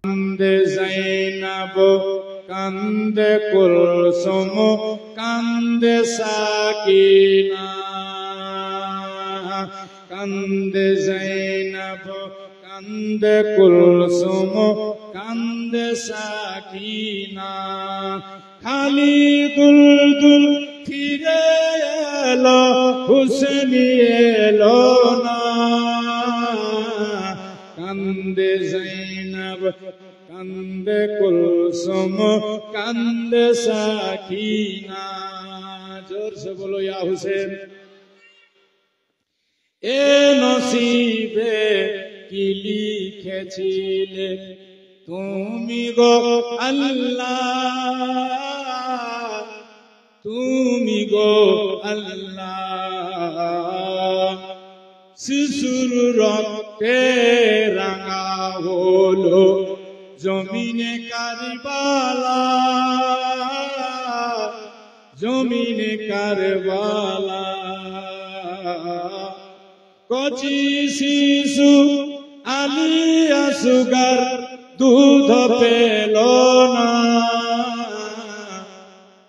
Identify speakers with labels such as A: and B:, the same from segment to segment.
A: কান্দে জাইনাব কান্দে কুলসুম কান্দে সাকিনা কান্দে জাইনাব কান্দে কুলসুম কান্দে সাকিনা খালি দুলদুল ফিরে এলো হুসনি এলো না কান্দে জাইনাব কান্দে কুলসুম কান্দে সাকিনা जोर से बोलो या हुसैन ए नसीबे की लिखेছিলে তুমি গো আল্লাহ তুমি গো আল্লাহ শিশুর রক্তে রাঙা হলো জমিনে কারবালা জমিনে কারবালা কচি শিশু আলী আসগার দুধ পেল না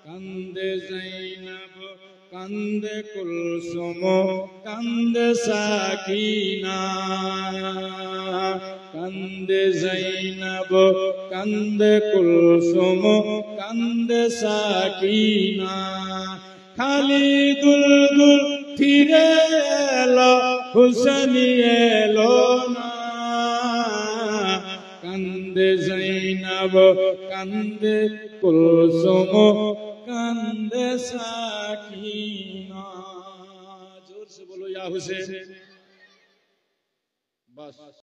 A: কান্দে জাইনাব কান্দে কুলসুম কান্দে সাকিনা কান্দে জাইনাব কান্দে কুলসুম কান্দে সাকিনা খালি দুলদুল ফিরে এলো হুসনি এলো না কান্দে জাইনাব কান্দে কুলসুম কান্দে সাকিনা जोर से बोलो या हुसैन बस